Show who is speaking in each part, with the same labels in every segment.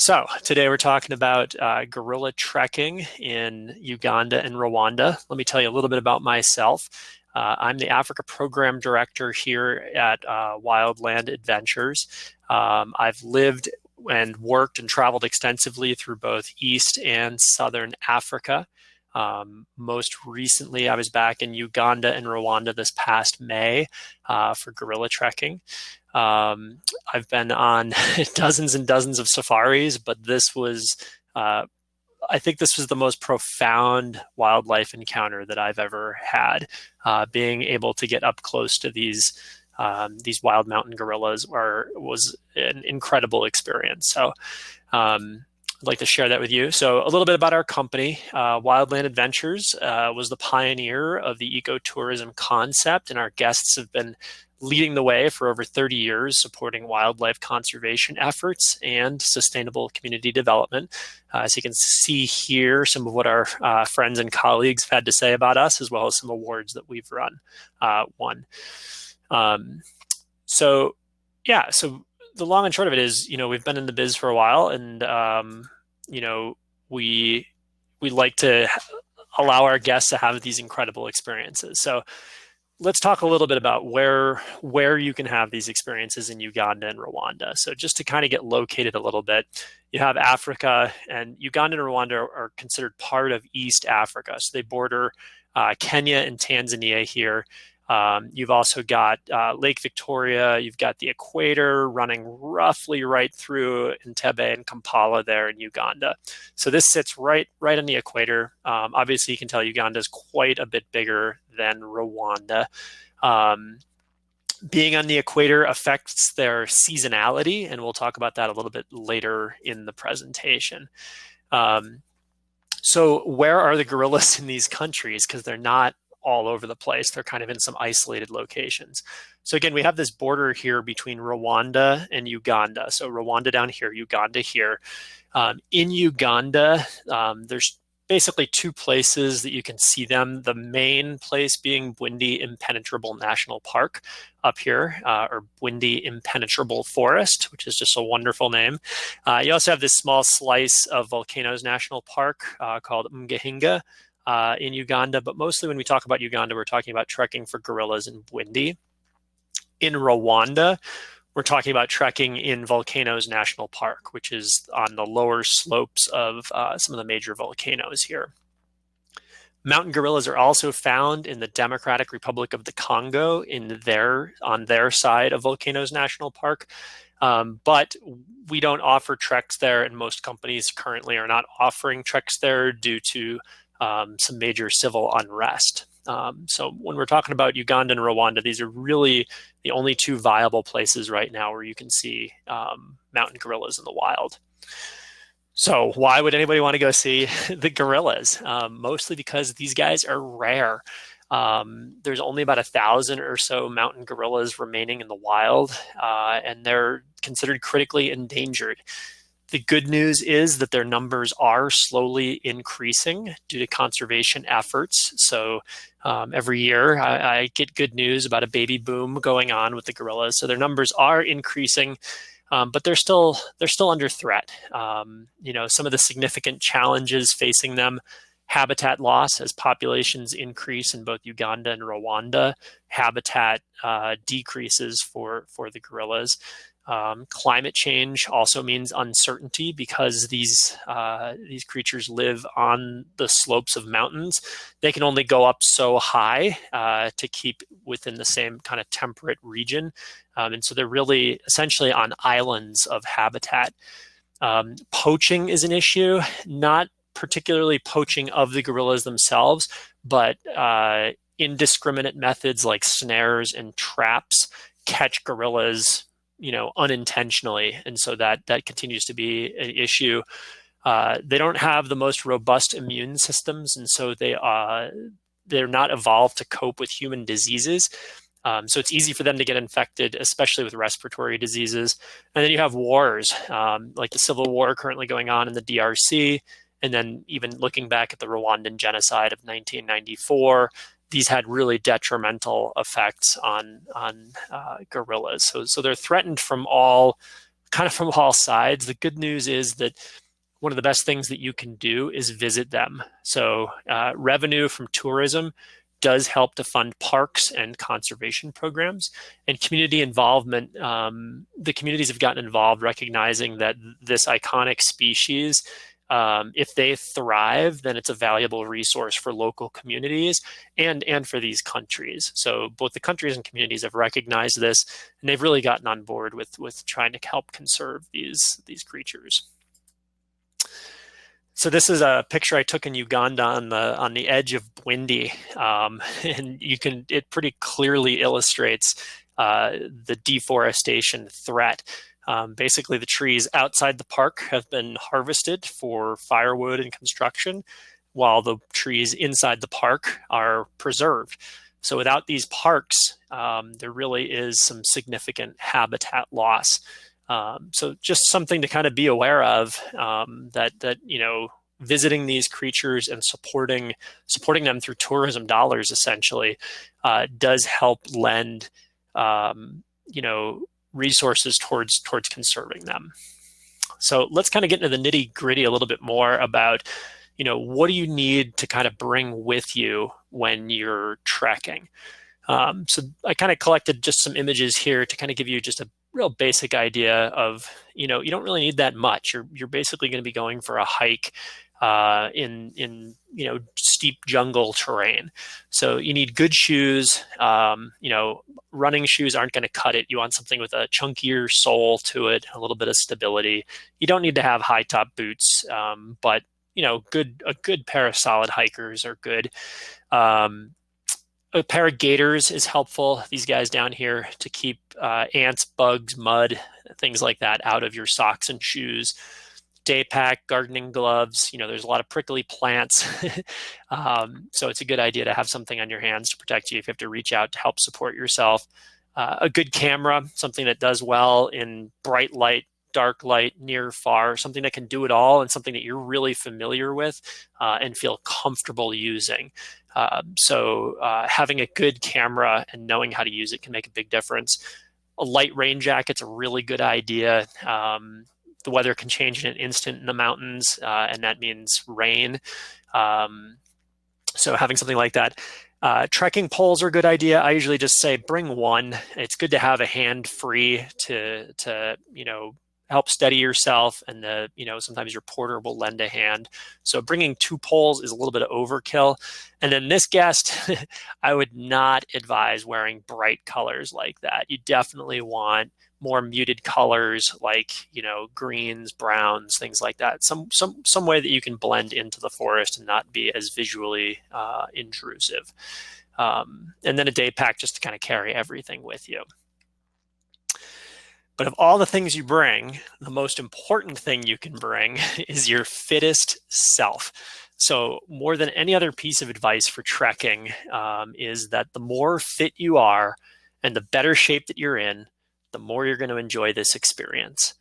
Speaker 1: So today we're talking about gorilla trekking in Uganda and Rwanda. Let me tell you a little bit about myself. I'm the Africa Program Director here at Wildland Adventures. I've lived and worked and traveled extensively through both East and Southern Africa. Most recently, I was back in Uganda and Rwanda this past May for gorilla trekking. I've been on dozens and dozens of safaris, but this was, I think this was the most profound wildlife encounter that I've ever had. Being able to get up close to these wild mountain gorillas was an incredical experience. So I'd like to share that with you. So a little bit about our company. Wildland Adventures was the pioneer of the ecotourism concept, and our guests have been leading the way for over 30 years, supporting wildlife conservation efforts and sustainable community development. As you can see here, some of what our friends and colleagues have had to say about us, as well as some awards that we've won. So the long and short of it is, we've been in the biz for a while, and we like to allow our guests to have these incredible experiences. So let's talk a little bit about where you can have these experiences in Uganda and Rwanda. So just to kind of get located a little bit, you have Africa, and Uganda and Rwanda are considered part of East Africa. So they border Kenya and Tanzania here. You've also got Lake Victoria. You've got the equator running roughly right through Entebbe and Kampala there in Uganda. So this sits right on the equator. Obviously, you can tell Uganda is quite a bit bigger than Rwanda. Being on the equator affects their seasonality, and we'll talk about that a little bit later in the presentation. So where are the gorillas in these countries? Because they're not all over the place. They're kind of in some isolated locations. So again, we have this border here between Rwanda and Uganda. So Rwanda down here, Uganda here. In Uganda, there's basically two places that you can see them. The main place being Bwindi Impenetrable National Park up here, or Bwindi Impenetrable Forest, which is just a wonderful name. You also have this small slice of Volcanoes National Park called Mgahinga in Uganda, but mostly when we talk about Uganda, we're talking about trekking for gorillas in Bwindi. In Rwanda, we're talking about trekking in Volcanoes National Park, which is on the lower slopes of some of the major volcanoes here. Mountain gorillas are also found in the Democratic Republic of the Congo on their side of Volcanoes National Park. But we don't offer treks there, and most companies currently are not offering treks there due to some major civil unrest. So when we're talking about Uganda and Rwanda, these are really the only two viable places right now where you can see mountain gorillas in the wild. So why would anybody want to go see the gorillas? Mostly because these guys are rare. There's only about 1,000 or so mountain gorillas remaining in the wild, and they're considered critically endangered. The good news is that their numbers are slowly increasing due to conservation efforts. So every year I get good news about a baby boom going on with the gorillas. So their numbers are increasing, but they're still under threat. Some of the significant challenges facing them: habitat loss as populations increase in both Uganda and Rwanda. Habitat decreases for the gorillas. Climate change also means uncertainty because these creatures live on the slopes of mountains. They can only go up so high to keep within the same kind of temperate region. And so they're really essentially on islands of habitat. Poaching is an issue, not particularly poaching of the gorillas themselves, but indiscriminate methods like snares and traps catch gorillas unintentionally, and so that continues to be an issue. They don't have the most robust immune systems, and so they're not evolved to cope with human diseases. So it's easy for them to get infected, especially with respiratory diseases. And then you have wars, like the civil war currently going on in the DRC, and then even looking back at the Rwandan genocide of 1994. These had really detrimental effects on gorillas. So they're threatened from all kind of from all sides. The good news is that one of the best things that you can do is visit them. So revenue from tourism does help to fund parks and conservation programs and community involvement. The communities have gotten involved, recognizing that this iconic species, if they thrive, then it's a valuable resource for local communities and for these countries. So both the countries and communities have recognized this, and they've really gotten on board with trying to help conserve these creatures. So this is a picture I took in Uganda on the edge of Bwindi, and it pretty clearly illustrates the deforestation threat. Basically, the trees outside the park have been harvested for firewood and construction, while the trees inside the park are preserved. So without these parks, there really is some significant habitat loss. So just something to kind of be aware of, that visiting these creatures and supporting them through tourism dollars essentially does help lend resources towards conserving them. So let's kind of get into the nitty gritty a little bit more about what do you need to kind of bring with you when you're trekking. So I kind of collected just some images here to kind of give you just a real basic idea of, you don't really need that much. You're basically going to be going for a hike in steep jungle terrain. So you need good shoes. Running shoes aren't going to cut it. You want something with a chunkier sole to it, a little bit of stability. You don't need to have high top boots, but a good pair of solid hikers are good. A pair of gaiters is helpful. These guys down here to keep ants, bugs, mud, things like that out of your socks and shoes. Day pack, gardening gloves. There's a lot of prickly plants. So it's a good idea to have something on your hands to protect you if you have to reach out to help support yourself. A good camera, something that does well in bright light, dark light, near, far, something that can do it all and something that you're really familiar with and feel comfortable using. So having a good camera and knowing how to use it can make a big difference. A light rain jacket's a really good idea. The weather can change in an instant in the mountains, and that means rain. So having something like that. Trekking poles are a good idea. I usually just say bring one. It's good to have a hand free to help steady yourself, and sometimes your porter will lend a hand. So bringing 2 poles is a little bit of overkill. And then this guest, I would not advise wearing bright colors like that. You definitely want more muted colors like greens, browns, things like that. Some way that you can blend into the forest and not be as visually intrusive. And then a day pack just to kind of carry everything with you. But of all the things you bring, the most important thing you can bring is your fittest self. So more than any other piece of advice for trekking is that the more fit you are and the better shape that you're in, the more you're going to enjoy this experience.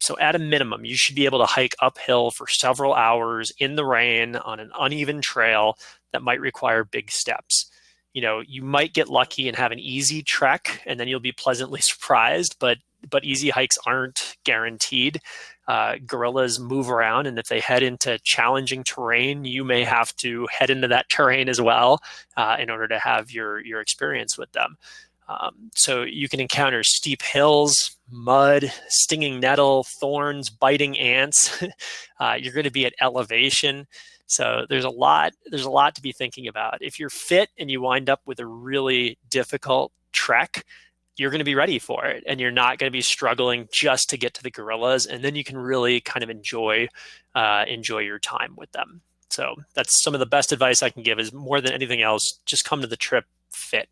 Speaker 1: So at a minimum, you should be able to hike uphill for several hours in the rain on an uneven trail that might require big steps. You might get lucky and have an easy trek, and then you'll be pleasantly surprised, but easy hikes aren't guaranteed. Gorillas move around, and if they head into challenging terrain, you may have to head into that terrain as well in order to have your experience with them. So you can encounter steep hills, mud, stinging nettle, thorns, biting ants. You're going to be at elevation. So there's a lot to be thinking about. If you're fit and you wind up with a really difficult trek, you're going to be ready for it, and you're not going to be struggling just to get to the gorillas, and then you can really kind of enjoy your time with them. So that's some of the best advice I can give. Is more than anything else, just come to the trip fit.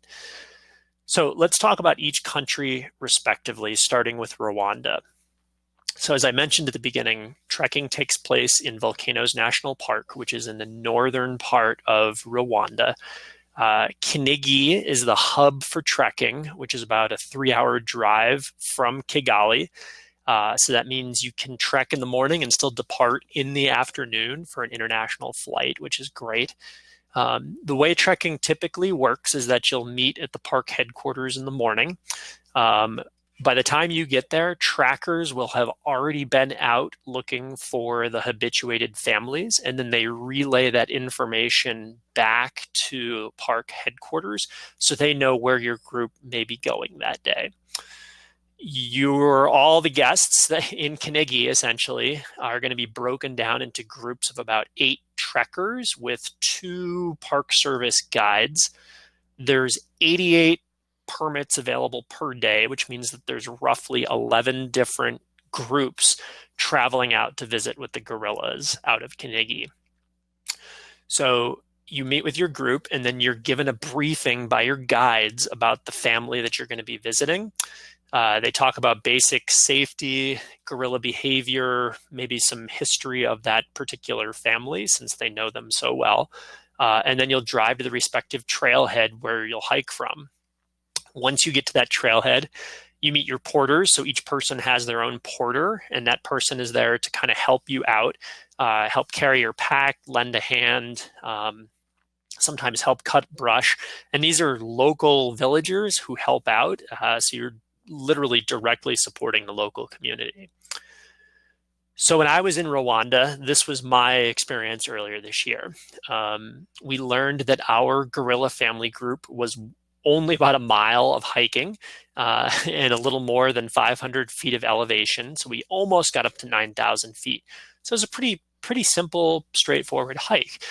Speaker 1: So let's talk about each country respectively, starting with Rwanda. So as I mentioned at the beginning, trekking takes place in Volcanoes National Park, which is in the northern part of Rwanda. Kinigi is the hub for trekking, which is about a 3-hour drive from Kigali. So that means you can trek in the morning and still depart in the afternoon for an international flight, which is great. The way trekking typically works is that you'll meet at the park headquarters in the morning. By the time you get there, trackers will have already been out looking for the habituated families, and then they relay that information back to park headquarters so they know where your group may be going that day. All the guests in Kinigi essentially are going to be broken down into groups of about 8 trekkers with 2 park service guides. There's 88 permits available per day, which means that there's roughly 11 different groups traveling out to visit with the gorillas out of Kinigi. So you meet with your group, and then you're given a briefing by your guides about the family that you're going to be visiting. They talk about basic safety, gorilla behavior, maybe some history of that particular family since they know them so well. And then you'll drive to the respective trailhead where you'll hike from. Once you get to that trailhead, you meet your porters. So each person has their own porter, and that person is there to kind of help you out, help carry your pack, lend a hand, sometimes help cut brush. And these are local villagers who help out. So you're literally directly supporting the local community. So when I was in Rwanda, this was my experience earlier this year. We learned that our gorilla family group was only about a mile of hiking and a little more than 500 feet of elevation. So we almost got up to 9,000 feet. So it was a pretty simple, straightforward hike.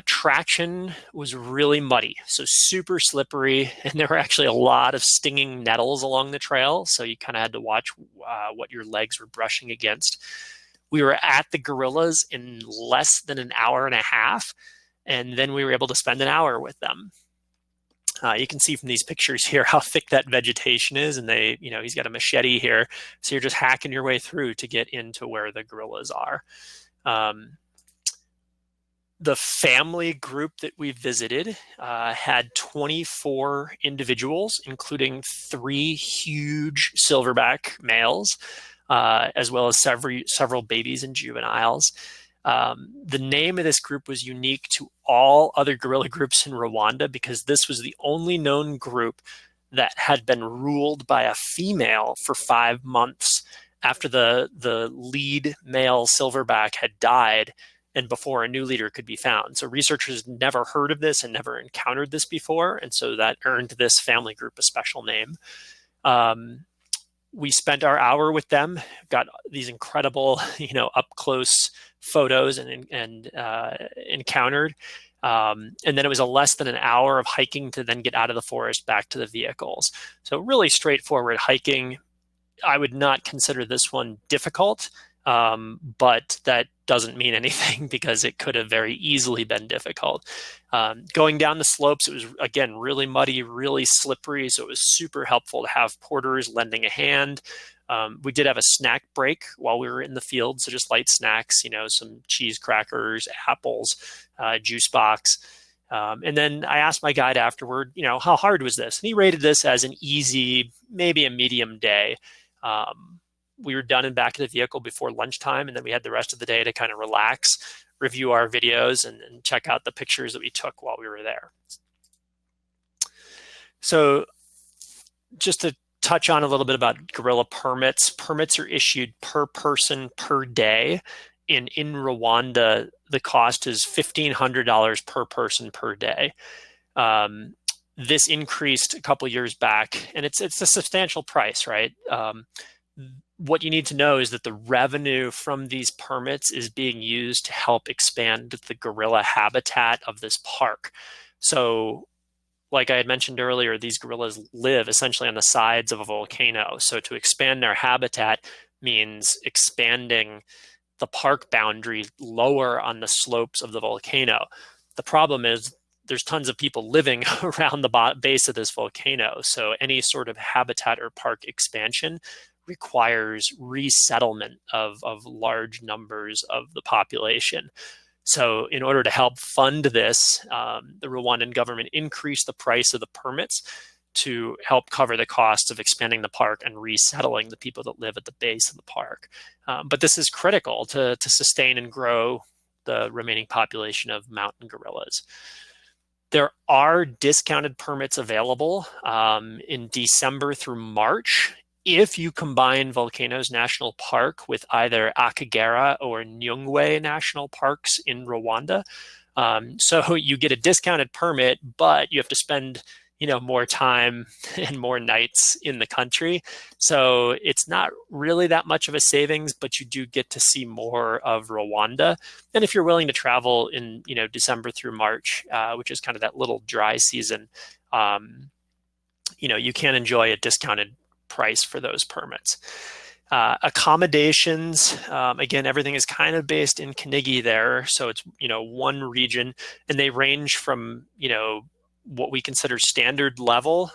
Speaker 1: Traction was really muddy, so super slippery, and there were actually a lot of stinging nettles along the trail, so you kind of had to watch what your legs were brushing against. We were at the gorillas in less than an hour and a half, and then we were able to spend an hour with them. You can see from these pictures here how thick that vegetation is, and he's got a machete here, so you're just hacking your way through to get into where the gorillas are. The family group that we visited had 24 individuals, including 3 huge silverback males, as well as several babies and juveniles. The name of this group was unique to all other gorilla groups in Rwanda because this was the only known group that had been ruled by a female for 5 months after the lead male silverback had died and before a new leader could be found. So researchers never heard of this and never encountered this before, and so that earned this family group a special name. We spent our hour with them, got these incredible, up close photos and encountered. And then it was a less than an hour of hiking to then get out of the forest back to the vehicles. So really straightforward hiking. I would not consider this one difficult, but that doesn't mean anything because it could have very easily been difficult. Going down the slopes, it was, again, really muddy, really slippery, so it was super helpful to have porters lending a hand. We did have a snack break while we were in the field, so just light snacks, some cheese crackers, apples, juice box. And then I asked my guide afterward, how hard was this? And he rated this as an easy, maybe a medium day. We were done and back in the vehicle before lunchtime, and then we had the rest of the day to kind of relax, review our videos, and check out the pictures that we took while we were there. So just to touch on a little bit about gorilla permits. Permits are issued per person per day. In Rwanda, the cost is $1,500 per person per day. This increased a couple of years back, and it's a substantial price, right? What you need to know is that the revenue from these permits is being used to help expand the gorilla habitat of this park. So, like I had mentioned earlier, these gorillas live essentially on the sides of a volcano. So to expand their habitat means expanding the park boundary lower on the slopes of the volcano. The problem is there's tons of people living around the base of this volcano. So any sort of habitat or park expansion requires resettlement of large numbers of the population. So in order to help fund this, the Rwandan government increased the price of the permits to help cover the cost of expanding the park and resettling the people that live at the base of the park. But this is critical to sustain and grow the remaining population of mountain gorillas. There are discounted permits available in December through March. If you combine Volcanoes National Park with either Akagera or Nyungwe National Parks in Rwanda, so you get a discounted permit, but you have to spend, more time and more nights in the country. So it's not really that much of a savings, but you do get to see more of Rwanda. And if you're willing to travel in, December through March, which is kind of that little dry season, you can enjoy a discounted price for those permits. Accommodations, again, everything is kind of based in Kinigi there. So it's, one region, and they range from, what we consider standard level.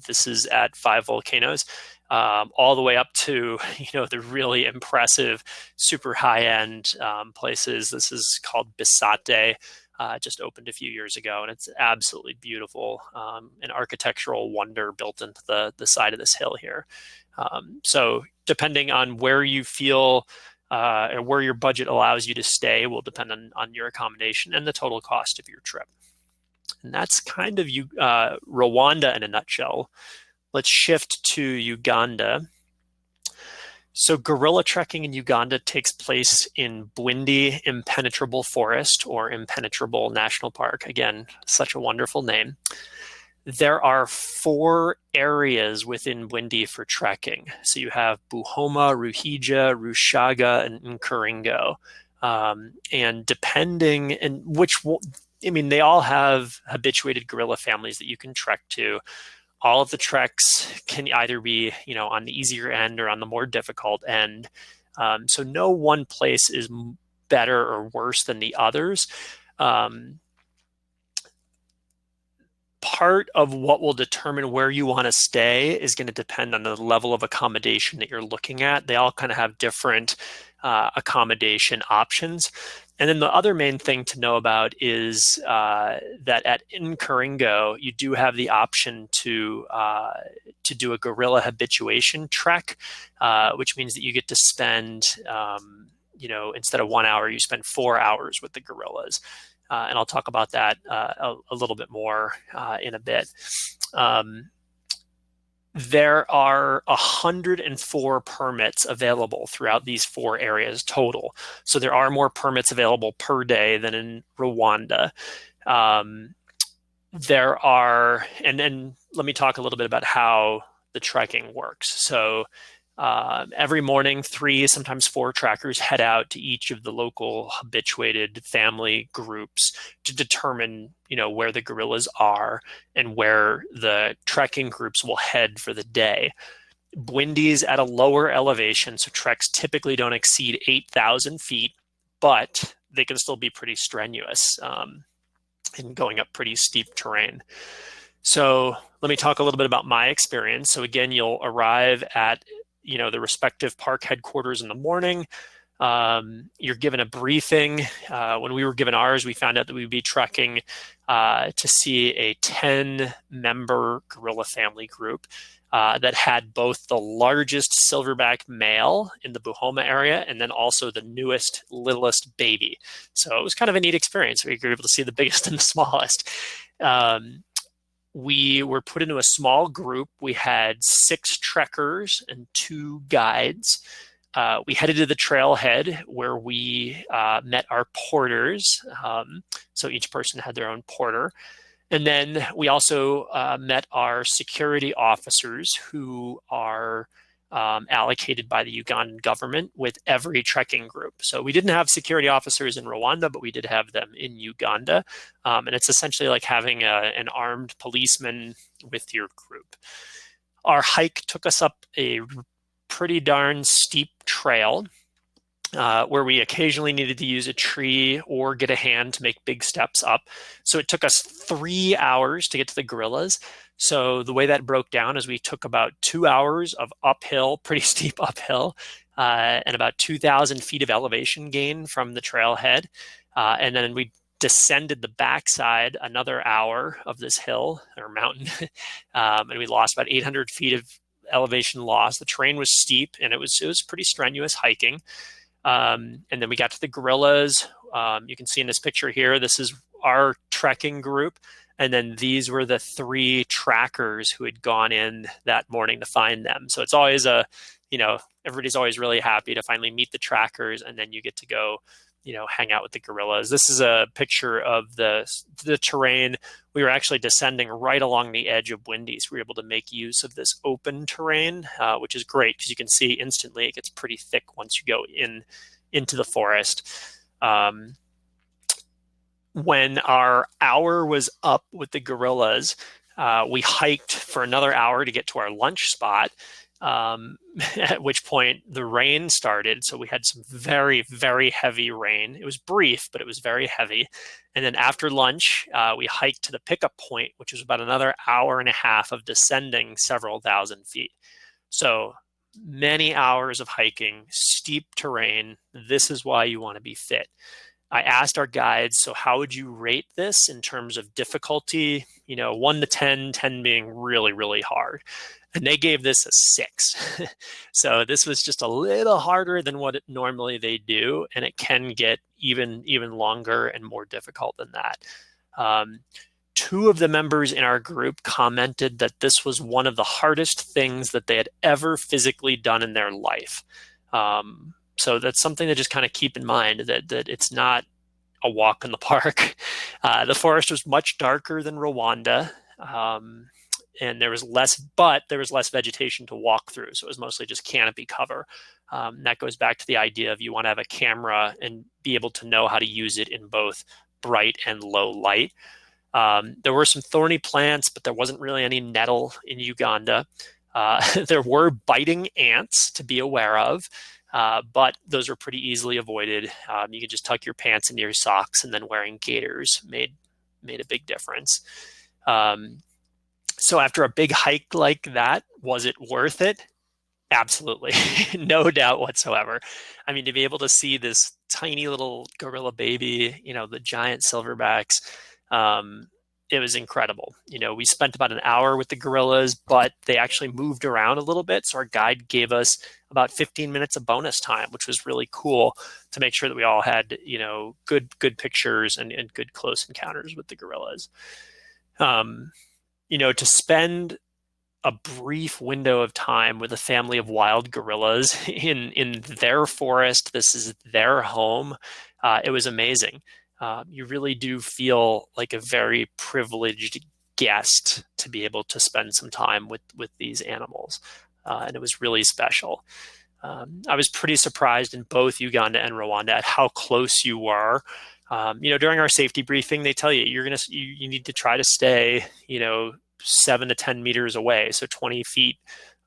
Speaker 1: This is at 5 volcanoes, all the way up to, the really impressive, super high-end places. This is called Bisate. Just opened a few years ago, and it's absolutely beautiful, an architectural wonder built into the side of this hill here. So depending on where you feel or where your budget allows you to stay will depend on your accommodation and the total cost of your trip. And that's kind of Rwanda in a nutshell. Let's shift to Uganda. So gorilla trekking in Uganda takes place in Bwindi Impenetrable Forest, or Impenetrable National Park. Again, such a wonderful name. There are 4 areas within Bwindi for trekking. So you have Buhoma, Ruhija, Rushaga, and Nkuringo. And depending, and they all have habituated gorilla families that you can trek to. All of the treks can either be, on the easier end or on the more difficult end. So no one place is better or worse than the others. Part of what will determine where you want to stay is going to depend on the level of accommodation that you're looking at. They all kind of have different accommodation options. And then the other main thing to know about is that at Nkuringo, you do have the option to do a gorilla habituation trek, which means that you get to spend, instead of 1 hour, you spend 4 hours with the gorillas. And I'll talk about that a little bit more in a bit. There are 104 permits available throughout these 4 areas total. So there are more permits available per day than in Rwanda. There are, and then let me talk a little bit about how the trekking works. So every morning, 3, sometimes 4 trackers head out to each of the local habituated family groups to determine, where the gorillas are and where the trekking groups will head for the day. Bwindi's at a lower elevation, so treks typically don't exceed 8,000 feet, but they can still be pretty strenuous in going up pretty steep terrain. So let me talk a little bit about my experience. So again, you'll arrive at the respective park headquarters in the morning. You're given a briefing. When we were given ours, we found out that we'd be trekking to see a 10-member gorilla family group that had both the largest silverback male in the Buhoma area and then also the newest, littlest baby. So it was kind of a neat experience. We were able to see the biggest and the smallest. We were put into a small group. We had 6 trekkers and 2 guides. We headed to the trailhead where we met our porters. So each person had their own porter. And then we also met our security officers who are allocated by the Ugandan government with every trekking group. So we didn't have security officers in Rwanda, but we did have them in Uganda. And it's essentially like having an armed policeman with your group. Our hike took us up a pretty darn steep trail where we occasionally needed to use a tree or get a hand to make big steps up. So it took us 3 hours to get to the gorillas. So the way that broke down is we took about 2 hours of uphill, pretty steep uphill, and about 2,000 feet of elevation gain from the trailhead. And then we descended the backside another hour of this hill or mountain, and we lost about 800 feet of elevation loss. The terrain was steep, and it was pretty strenuous hiking. And then we got to the gorillas. You can see in this picture here, this is our trekking group. And then these were the 3 trackers who had gone in that morning to find them. So it's always everybody's always really happy to finally meet the trackers, and then you get to go, hang out with the gorillas. This is a picture of the terrain. We were actually descending right along the edge of Windy's. We were able to make use of this open terrain, which is great because you can see instantly it gets pretty thick once you go into the forest. When our hour was up with the gorillas, we hiked for another hour to get to our lunch spot. At which point the rain started. So we had some very, very heavy rain. It was brief, but it was very heavy. And then after lunch, we hiked to the pickup point, which was about another hour and a half of descending several thousand feet. So many hours of hiking, steep terrain. This is why you want to be fit. I asked our guides, so how would you rate this in terms of difficulty? 1 to 10, 10 being really, really hard. And they gave this a 6. So this was just a little harder than what normally they do, and it can get even longer and more difficult than that. 2 of the members in our group commented that this was one of the hardest things that they had ever physically done in their life. So that's something to just kind of keep in mind, that it's not a walk in the park. The forest was much darker than Rwanda. And there was less vegetation to walk through. So it was mostly just canopy cover. That goes back to the idea of you want to have a camera and be able to know how to use it in both bright and low light. There were some thorny plants, but there wasn't really any nettle in Uganda. There were biting ants to be aware of, but those are pretty easily avoided. You can just tuck your pants into your socks, and then wearing gaiters made a big difference. So after a big hike like that, was it worth it? Absolutely. No doubt whatsoever. I mean, to be able to see this tiny little gorilla baby, the giant silverbacks, it was incredible. We spent about an hour with the gorillas, but they actually moved around a little bit. So our guide gave us about 15 minutes of bonus time, which was really cool to make sure that we all had, good pictures and good close encounters with the gorillas. To spend a brief window of time with a family of wild gorillas in their forest, this is their home. It was amazing. You really do feel like a very privileged guest to be able to spend some time with these animals. And it was really special. I was pretty surprised in both Uganda and Rwanda at how close you were. During our safety briefing, they tell you you need to try to stay, 7 to 10 meters away, so 20 feet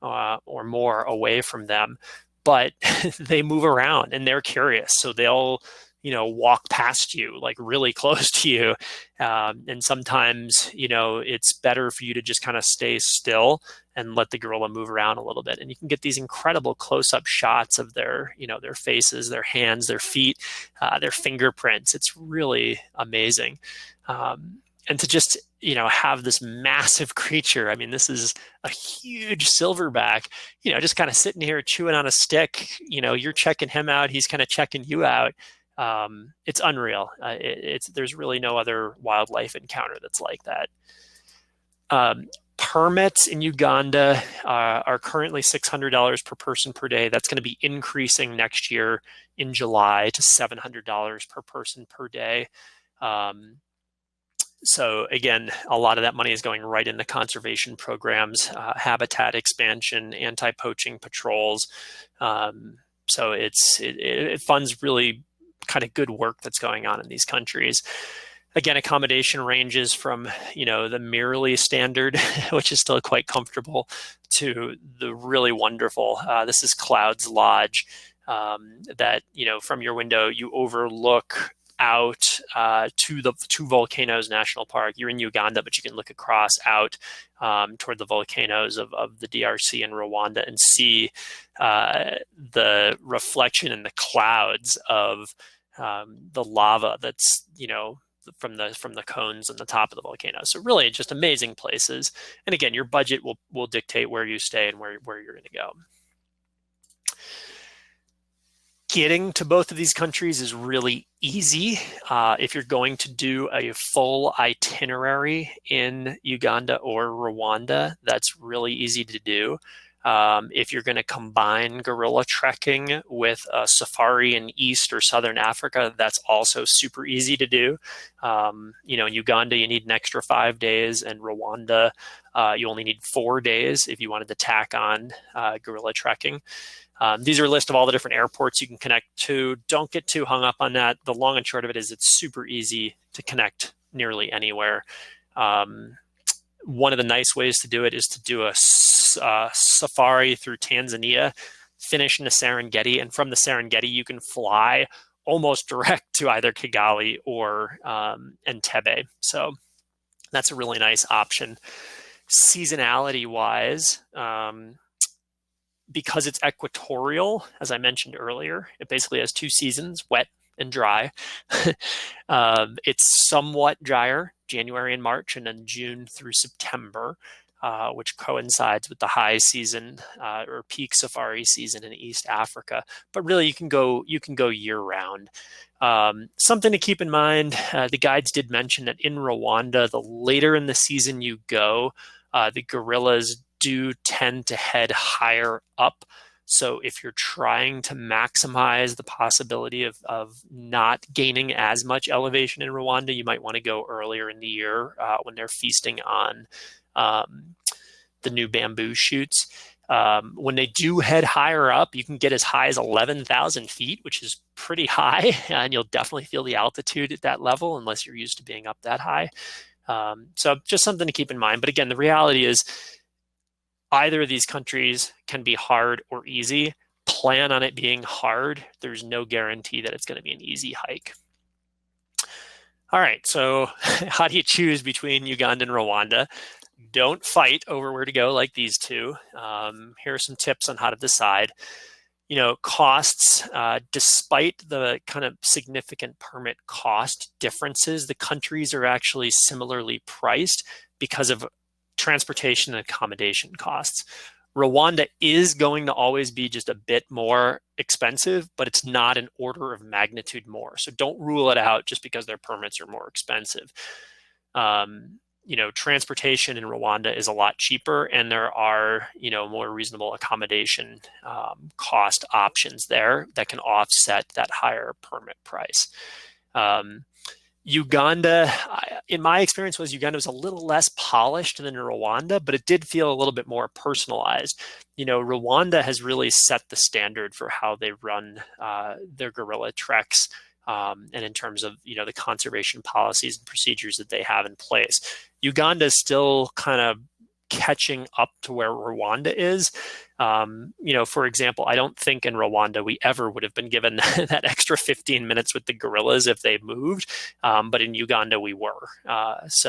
Speaker 1: or more away from them. But they move around and they're curious, so they'll walk past you, like really close to you. And sometimes, it's better for you to just kind of stay still and let the gorilla move around a little bit. And you can get these incredible close-up shots of their faces, their hands, their feet, their fingerprints. It's really amazing. And to just, have this massive creature. I mean, this is a huge silverback, just kind of sitting here chewing on a stick. You're checking him out. He's kind of checking you out. It's unreal. There's really no other wildlife encounter that's like that. Permits in Uganda are currently $600 per person per day. That's going to be increasing next year in July to $700 per person per day. So again, a lot of that money is going right into conservation programs, habitat expansion, anti-poaching patrols. So it funds really kind of good work that's going on in these countries. Again, accommodation ranges from, the merely standard, which is still quite comfortable, to the really wonderful. This is Clouds Lodge that, from your window, you overlook out to the Two Volcanoes National Park. You're in Uganda, but you can look across out toward the volcanoes of the DRC and Rwanda and see the reflection in the clouds of the lava that's, from the cones on the top of the volcano. So really just amazing places. And again, your budget will dictate where you stay and where you're going to go. Getting to both of these countries is really easy. If you're going to do a full itinerary in Uganda or Rwanda, that's really easy to do. If you're going to combine gorilla trekking with a safari in East or Southern Africa, that's also super easy to do. In Uganda, you need an extra 5 days, and Rwanda, you only need 4 days if you wanted to tack on gorilla trekking. These are a list of all the different airports you can connect to. Don't get too hung up on that. The long and short of it is it's super easy to connect nearly anywhere. One of the nice ways to do it is to do a safari through Tanzania, finish in the Serengeti, and from the Serengeti you can fly almost direct to either Kigali or Entebbe. So that's a really nice option. Seasonality-wise, because it's equatorial, as I mentioned earlier, it basically has 2 seasons, wet and dry. It's somewhat drier, January and March, and then June through September, which coincides with the high season or peak safari season in East Africa. But really, you can go year round. Something to keep in mind, the guides did mention that in Rwanda, the later in the season you go, the gorillas do tend to head higher up. So if you're trying to maximize the possibility of not gaining as much elevation in Rwanda, you might want to go earlier in the year when they're feasting on the new bamboo shoots. When they do head higher up, you can get as high as 11,000 feet, which is pretty high, and you'll definitely feel the altitude at that level unless you're used to being up that high. So just something to keep in mind. But again, the reality is either of these countries can be hard or easy. Plan on it being hard. There's no guarantee that it's going to be an easy hike. All right, so how do you choose between Uganda and Rwanda? Don't fight over where to go like these two. Here are some tips on how to decide. Costs, despite the kind of significant permit cost differences, the countries are actually similarly priced because of transportation and accommodation costs. Rwanda is going to always be just a bit more expensive, but it's not an order of magnitude more. So don't rule it out just because their permits are more expensive. Transportation in Rwanda is a lot cheaper, and there are, more reasonable accommodation cost options there that can offset that higher permit price. Uganda, in my experience, Uganda was a little less polished than Rwanda, but it did feel a little bit more personalized. Rwanda has really set the standard for how they run their gorilla treks, and in terms of the conservation policies and procedures that they have in place. Uganda is still kind of catching up to where Rwanda is. For example, I don't think in Rwanda we ever would have been given that extra 15 minutes with the gorillas if they moved, but in Uganda we were. That's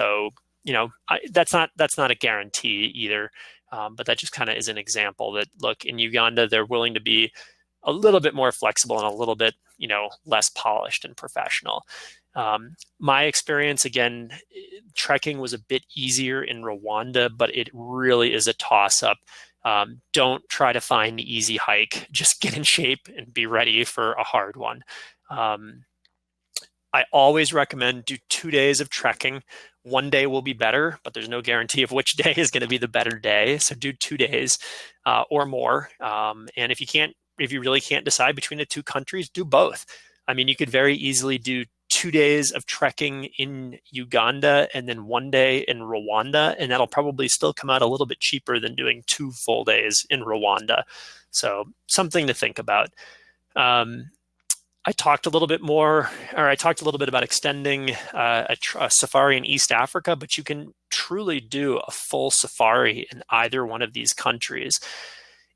Speaker 1: not a guarantee either, but that just kind of is an example that, look, in Uganda they're willing to be a little bit more flexible and a little bit less polished and professional. My experience, again, trekking was a bit easier in Rwanda, but it really is a toss-up. Don't try to find the easy hike. Just get in shape and be ready for a hard one. I always recommend do 2 days of trekking. One day will be better, but there's no guarantee of which day is going to be the better day. So do 2 days or more. And if you really can't decide between the two countries, do both. I mean, you could very easily do 2 days of trekking in Uganda and then 1 day in Rwanda, and that'll probably still come out a little bit cheaper than doing 2 full days in Rwanda. So something to think about. I talked a little bit about extending a safari in East Africa, but you can truly do a full safari in either one of these countries.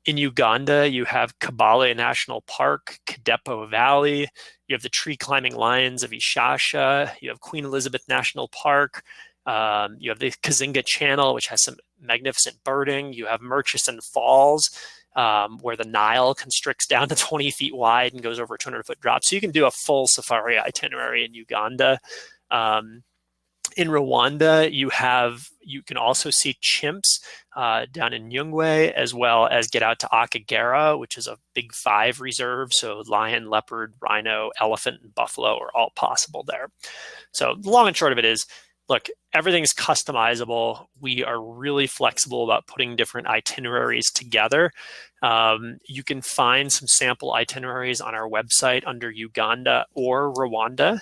Speaker 1: In Uganda, you have Kabale National Park, Kadepo Valley, you have the tree climbing lions of Ishasha, you have Queen Elizabeth National Park, you have the Kazinga Channel, which has some magnificent birding, you have Murchison Falls, where the Nile constricts down to 20 feet wide and goes over a 200-foot drop. So you can do a full safari itinerary in Uganda. In Rwanda, you can also see chimps down in Nyungwe, as well as get out to Akagera, which is a big 5 reserve. So lion, leopard, rhino, elephant, and buffalo are all possible there. So the long and short of it is, look, everything's customizable. We are really flexible about putting different itineraries together. You can find some sample itineraries on our website under Uganda or Rwanda.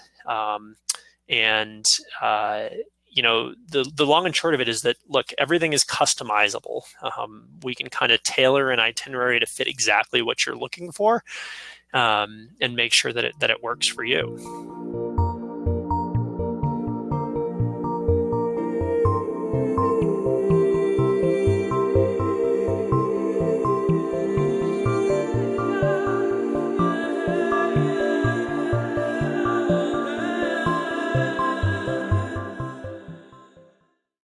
Speaker 1: And the long and short of it is that, look, everything is customizable. We can kind of tailor an itinerary to fit exactly what you're looking for, and make sure that it works for you.